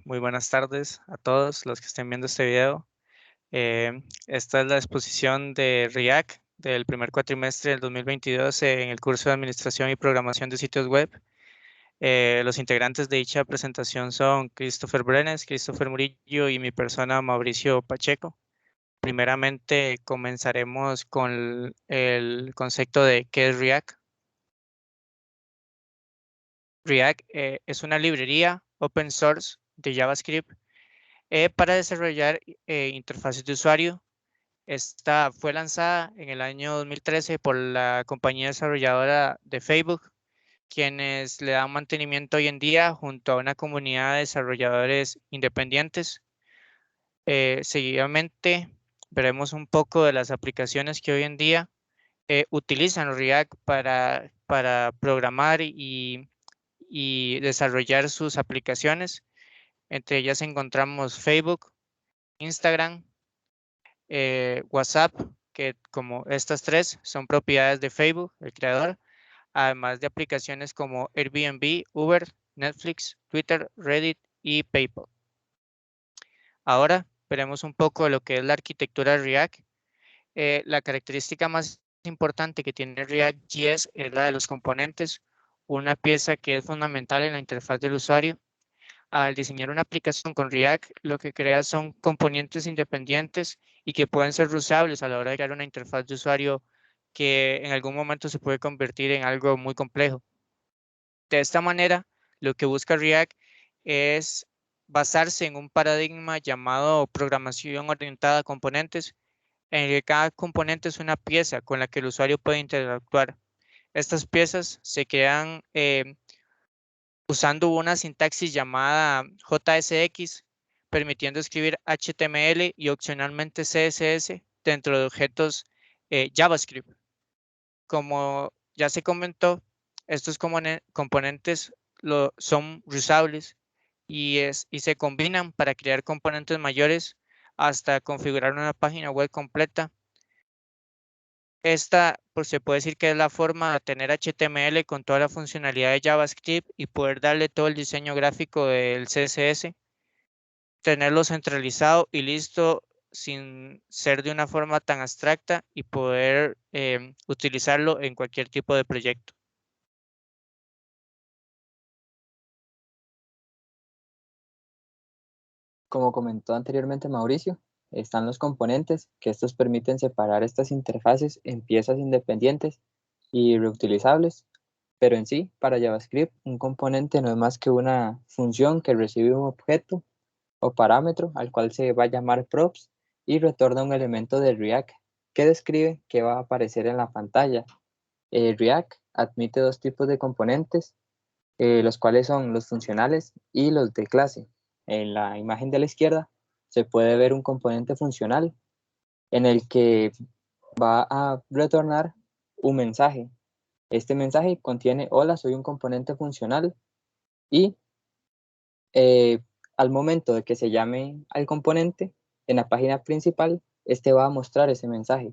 Muy buenas tardes a todos los que estén viendo este video. Esta es la exposición de React del primer cuatrimestre del 2022 en el curso de Administración y Programación de Sitios Web. Los integrantes de dicha presentación son Christopher Brenes, Christopher Murillo y mi persona Mauricio Pacheco. Primeramente comenzaremos con el concepto de qué es React. React es una librería open source de JavaScript para desarrollar interfaces de usuario. Esta fue lanzada en el año 2013 por la compañía desarrolladora de Facebook, quienes le dan mantenimiento hoy en día junto a una comunidad de desarrolladores independientes. Seguidamente veremos un poco de las aplicaciones que hoy en día utilizan React para programar y desarrollar sus aplicaciones. Entre ellas encontramos Facebook, Instagram, WhatsApp, que como estas tres son propiedades de Facebook, el creador, además de aplicaciones como Airbnb, Uber, Netflix, Twitter, Reddit y PayPal. Ahora veremos un poco de lo que es la arquitectura de React. La característica más importante que tiene React.js es la de los componentes, una pieza que es fundamental en la interfaz del usuario. Al diseñar una aplicación con React, lo que crea son componentes independientes y que pueden ser reusables a la hora de crear una interfaz de usuario que en algún momento se puede convertir en algo muy complejo. De esta manera, lo que busca React es basarse en un paradigma llamado programación orientada a componentes, en el que cada componente es una pieza con la que el usuario puede interactuar. Estas piezas se crean usando una sintaxis llamada JSX, permitiendo escribir HTML y opcionalmente CSS dentro de objetos JavaScript. Como ya se comentó, estos componentes son reusables y se combinan para crear componentes mayores hasta configurar una página web completa. Esta, pues se puede decir que es la forma de tener HTML con toda la funcionalidad de JavaScript y poder darle todo el diseño gráfico del CSS, tenerlo centralizado y listo sin ser de una forma tan abstracta y poder utilizarlo en cualquier tipo de proyecto. Como comentó anteriormente Mauricio, están los componentes, que estos permiten separar estas interfaces en piezas independientes y reutilizables, pero en sí, para JavaScript, un componente no es más que una función que recibe un objeto o parámetro al cual se va a llamar props y retorna un elemento de React que describe qué va a aparecer en la pantalla. React admite dos tipos de componentes, los cuales son los funcionales y los de clase. En la imagen de la izquierda se puede ver un componente funcional en el que va a retornar un mensaje. Este mensaje contiene: hola, soy un componente funcional, y eh, al momento de que se llame al componente en la página principal, este va a mostrar ese mensaje.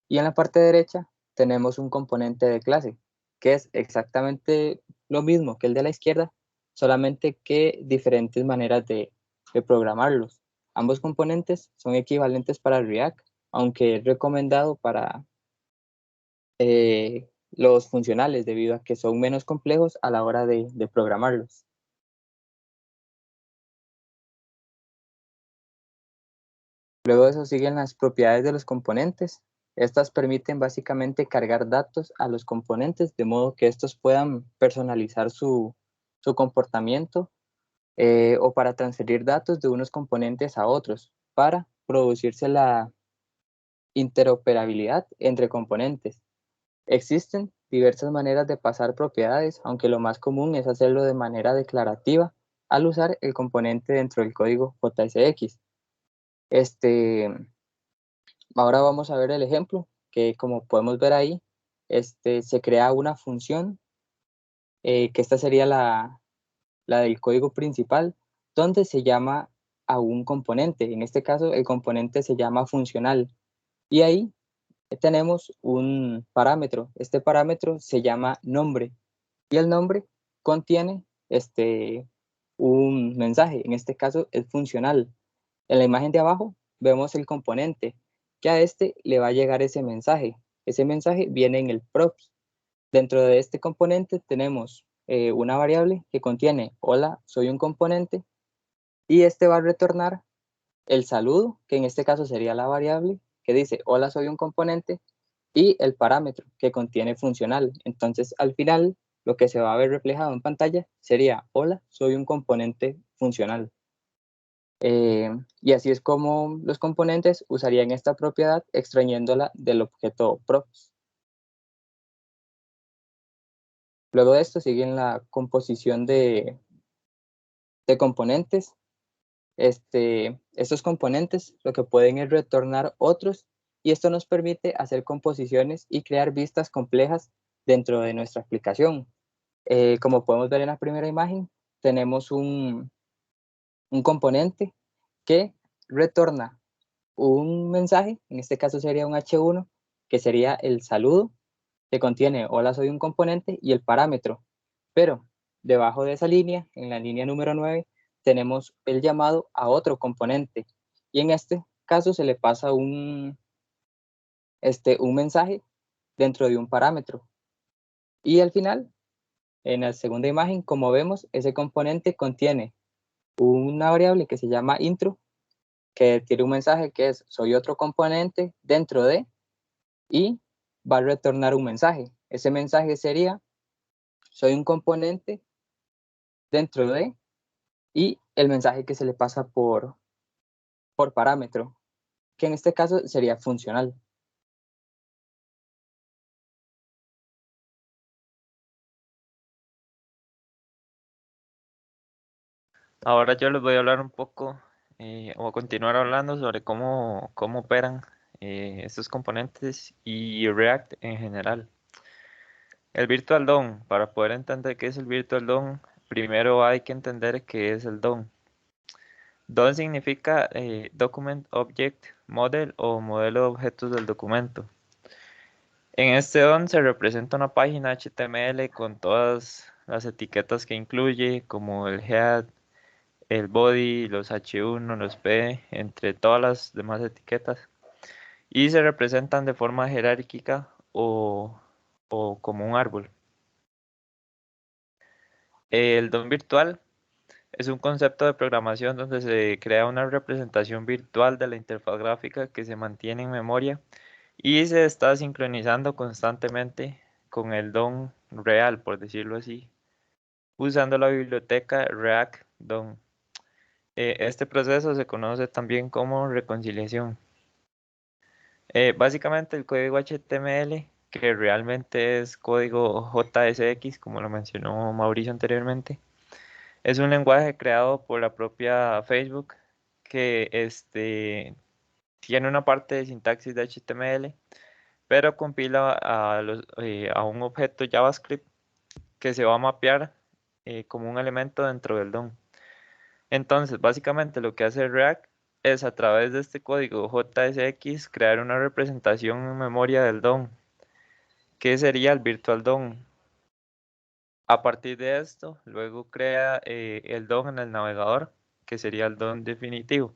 Y en la parte derecha tenemos un componente de clase, que es exactamente lo mismo que el de la izquierda, solamente que diferentes maneras de programarlos. Ambos componentes son equivalentes para React, aunque es recomendado para los funcionales debido a que son menos complejos a la hora de programarlos. Luego de eso siguen las propiedades de los componentes. Estas permiten básicamente cargar datos a los componentes de modo que estos puedan personalizar su comportamiento, o para transferir datos de unos componentes a otros, para producirse la interoperabilidad entre componentes. Existen diversas maneras de pasar propiedades, aunque lo más común es hacerlo de manera declarativa al usar el componente dentro del código JSX. Ahora vamos a ver el ejemplo, que como podemos ver ahí, se crea una función, que esta sería la del código principal, donde se llama a un componente. En este caso, el componente se llama funcional. Y ahí tenemos un parámetro. Este parámetro se llama nombre. Y el nombre contiene un mensaje, en este caso es funcional. En la imagen de abajo vemos el componente, que a este le va a llegar ese mensaje. Ese mensaje viene en el props. Dentro de este componente tenemos una variable que contiene hola, soy un componente, y este va a retornar el saludo, que en este caso sería la variable que dice hola, soy un componente, y el parámetro que contiene funcional. Entonces, al final, lo que se va a ver reflejado en pantalla sería hola, soy un componente funcional. Y así es como los componentes usarían esta propiedad extrayéndola del objeto props. Luego de esto siguen la composición de componentes. Estos componentes lo que pueden es retornar otros, y esto nos permite hacer composiciones y crear vistas complejas dentro de nuestra aplicación. Como podemos ver en la primera imagen, tenemos un componente que retorna un mensaje, en este caso sería un H1, que sería el saludo, que contiene hola, soy un componente, y el parámetro. Pero debajo de esa línea, en la línea número 9, tenemos el llamado a otro componente, y en este caso se le pasa un mensaje dentro de un parámetro. Y al final, en la segunda imagen, como vemos, ese componente contiene una variable que se llama intro, que tiene un mensaje que es soy otro componente dentro de, y va a retornar un mensaje. Ese mensaje sería soy un componente dentro de, y el mensaje que se le pasa por parámetro, que en este caso sería funcional. Ahora yo les voy a hablar un poco, o a continuar hablando sobre cómo operan estos componentes y React en general. El Virtual DOM, para poder entender qué es el Virtual DOM, primero hay que entender qué es el DOM. DOM significa Document Object Model o modelo de objetos del documento. En este DOM se representa una página HTML con todas las etiquetas que incluye, como el head, el body, los H1, los P, entre todas las demás etiquetas, y se representan de forma jerárquica o como un árbol. El DOM virtual es un concepto de programación donde se crea una representación virtual de la interfaz gráfica que se mantiene en memoria y se está sincronizando constantemente con el DOM real, por decirlo así, usando la biblioteca React DOM. Este proceso se conoce también como reconciliación. Básicamente el código HTML, que realmente es código JSX, como lo mencionó Mauricio anteriormente, es un lenguaje creado por la propia Facebook que tiene una parte de sintaxis de HTML, pero compila a un objeto JavaScript que se va a mapear como un elemento dentro del DOM. Entonces, básicamente lo que hace React es a través de este código JSX crear una representación en memoria del DOM, que sería el Virtual DOM. A partir de esto, luego crea el DOM en el navegador, que sería el DOM definitivo.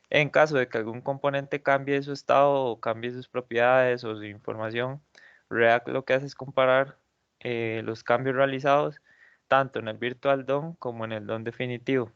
En caso de que algún componente cambie su estado o cambie sus propiedades o su información, React lo que hace es comparar los cambios realizados tanto en el Virtual DOM como en el DOM definitivo.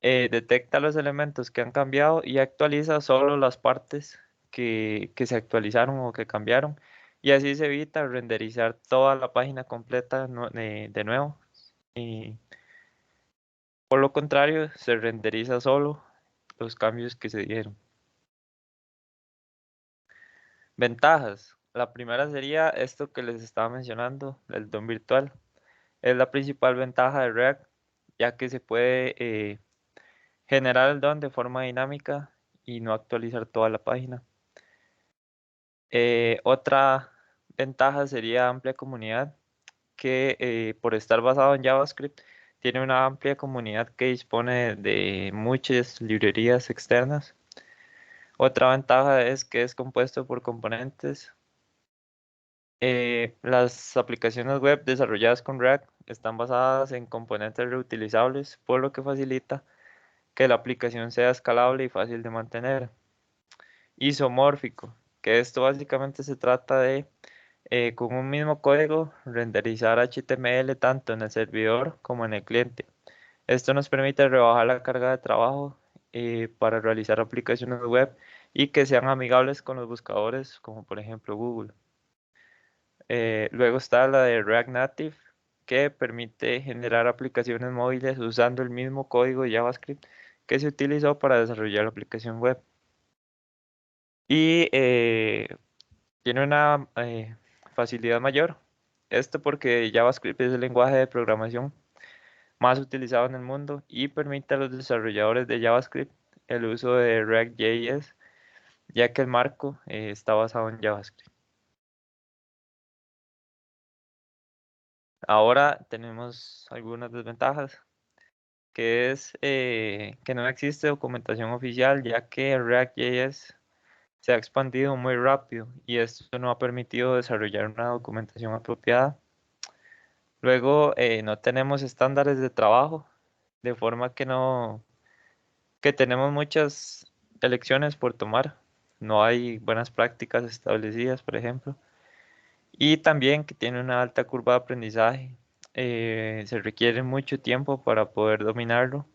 Detecta los elementos que han cambiado y actualiza solo las partes que se actualizaron o que cambiaron, y así se evita renderizar toda la página completa de nuevo. Y por lo contrario, se renderiza solo los cambios que se dieron. Ventajas. La primera sería esto que les estaba mencionando, el DOM virtual. Es la principal ventaja de React, ya que se puede generar el DOM de forma dinámica y no actualizar toda la página. Otra ventaja sería amplia comunidad, que por estar basado en JavaScript, tiene una amplia comunidad que dispone de muchas librerías externas. Otra ventaja es que es compuesto por componentes Las aplicaciones web desarrolladas con React están basadas en componentes reutilizables, por lo que facilita que la aplicación sea escalable y fácil de mantener. Isomórfico, que esto básicamente se trata de, con un mismo código, renderizar HTML tanto en el servidor como en el cliente. Esto nos permite rebajar la carga de trabajo para realizar aplicaciones web y que sean amigables con los buscadores, como por ejemplo Google. Luego está la de React Native, que permite generar aplicaciones móviles usando el mismo código de JavaScript que se utilizó para desarrollar la aplicación web. Y tiene una facilidad mayor. Esto porque JavaScript es el lenguaje de programación más utilizado en el mundo y permite a los desarrolladores de JavaScript el uso de React.js, ya que el marco está basado en JavaScript. Ahora tenemos algunas desventajas, que es que no existe documentación oficial, ya que React.js se ha expandido muy rápido y esto no ha permitido desarrollar una documentación apropiada. Luego, no tenemos estándares de trabajo, de forma que tenemos muchas elecciones por tomar. No hay buenas prácticas establecidas, por ejemplo. Y también que tiene una alta curva de aprendizaje. Se requiere mucho tiempo para poder dominarlo.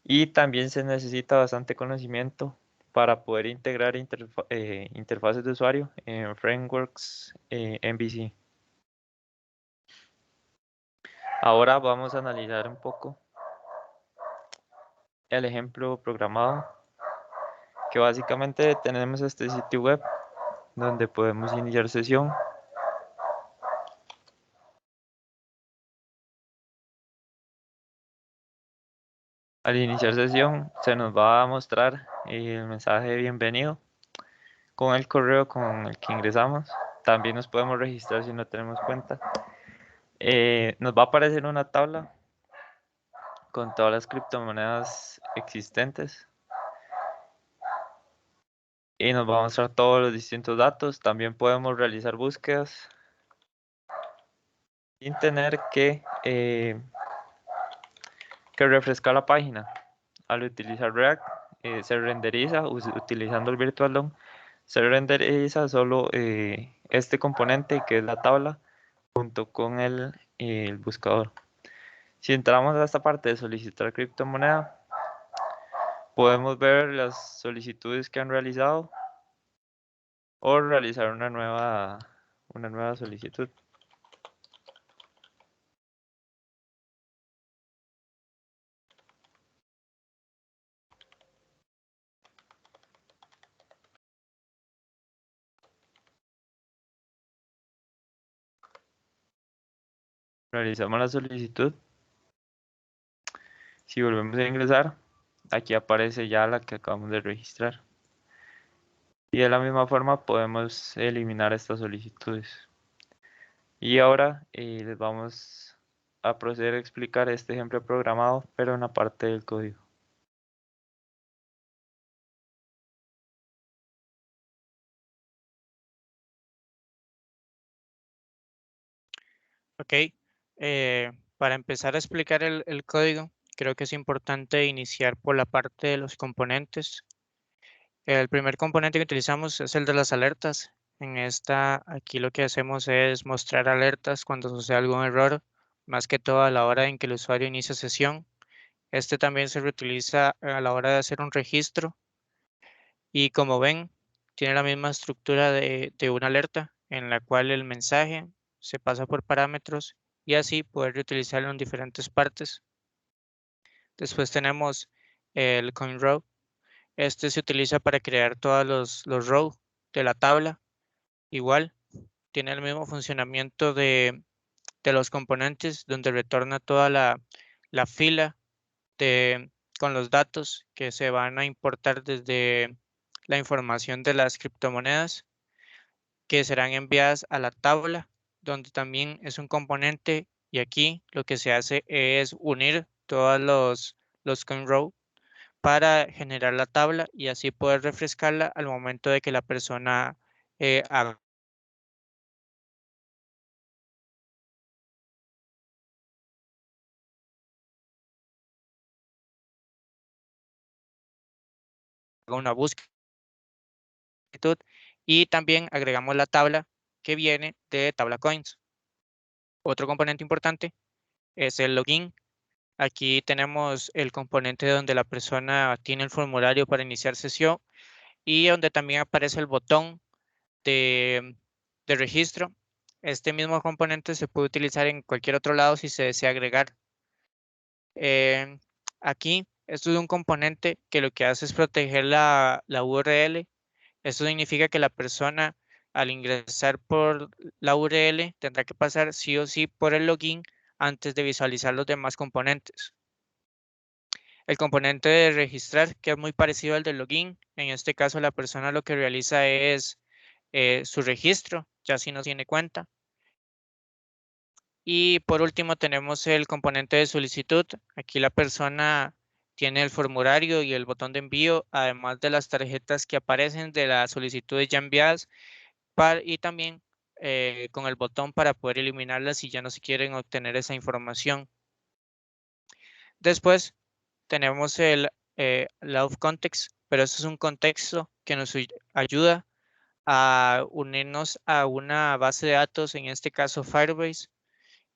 Y también se necesita bastante conocimiento para poder integrar interfaces de usuario en frameworks MVC. Ahora vamos a analizar un poco el ejemplo programado, que básicamente tenemos este sitio web donde podemos iniciar sesión. Al iniciar sesión se nos va a mostrar el mensaje de bienvenido con el correo con el que ingresamos. También nos podemos registrar si no tenemos cuenta. Nos va a aparecer una tabla con todas las criptomonedas existentes y nos va a mostrar todos los distintos datos. También podemos realizar búsquedas sin tener que refrescar la página. Al utilizar React, se renderiza utilizando el Virtual DOM, se renderiza solo este componente que es la tabla junto con el buscador. Si entramos a esta parte de solicitar criptomoneda, podemos ver las solicitudes que han realizado o realizar una nueva solicitud. Realizamos la solicitud. Si volvemos a ingresar, aquí aparece ya la que acabamos de registrar. Y de la misma forma podemos eliminar estas solicitudes. Y ahora les vamos a proceder a explicar este ejemplo programado, pero en la parte del código. Ok, para empezar a explicar el código, creo que es importante iniciar por la parte de los componentes. El primer componente que utilizamos es el de las alertas. En esta, aquí lo que hacemos es mostrar alertas cuando sucede algún error, más que todo a la hora en que el usuario inicia sesión. Este también se reutiliza a la hora de hacer un registro y como ven, tiene la misma estructura de una alerta en la cual el mensaje se pasa por parámetros y así poder reutilizarlo en diferentes partes. Después tenemos el coin row. Este se utiliza para crear todos los rows de la tabla. Igual, tiene el mismo funcionamiento de los componentes donde retorna toda la fila con los datos que se van a importar desde la información de las criptomonedas que serán enviadas a la tabla, donde también es un componente y aquí lo que se hace es unir todos los coin row para generar la tabla y así poder refrescarla al momento de que la persona haga. una búsqueda y también agregamos la tabla que viene de tabla coins. Otro componente importante es el login. Aquí tenemos el componente donde la persona tiene el formulario para iniciar sesión y donde también aparece el botón de registro. Este mismo componente se puede utilizar en cualquier otro lado si se desea agregar. Aquí, esto es un componente que lo que hace es proteger la URL. Esto significa que la persona al ingresar por la URL tendrá que pasar sí o sí por el login antes de visualizar los demás componentes. El componente de registrar, que es muy parecido al del login, en este caso la persona lo que realiza es su registro, ya si no tiene cuenta. Y por último tenemos el componente de solicitud. Aquí la persona tiene el formulario y el botón de envío, además de las tarjetas que aparecen de las solicitudes ya enviadas y también con el botón para poder eliminarlas si ya no se quieren obtener esa información. Después tenemos el Love Context, pero eso es un contexto que nos ayuda a unirnos a una base de datos, en este caso Firebase,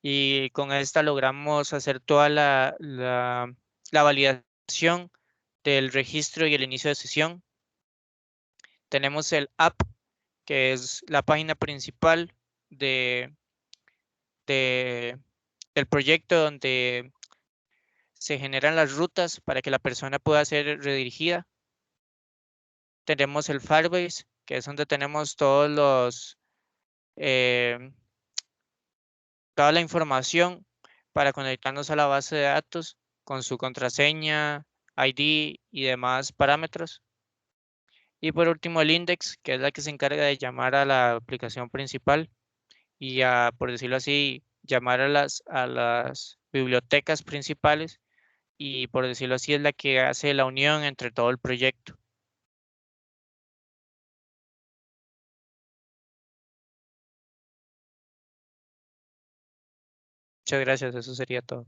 y con esta logramos hacer toda la validación del registro y el inicio de sesión. Tenemos el app, que es la página principal del proyecto donde se generan las rutas para que la persona pueda ser redirigida. Tenemos el Firebase, que es donde tenemos toda la información para conectarnos a la base de datos con su contraseña, ID y demás parámetros. Y por último el index, que es la que se encarga de llamar a la aplicación principal y por decirlo así, llamar a las bibliotecas principales y por decirlo así es la que hace la unión entre todo el proyecto. Muchas gracias, eso sería todo.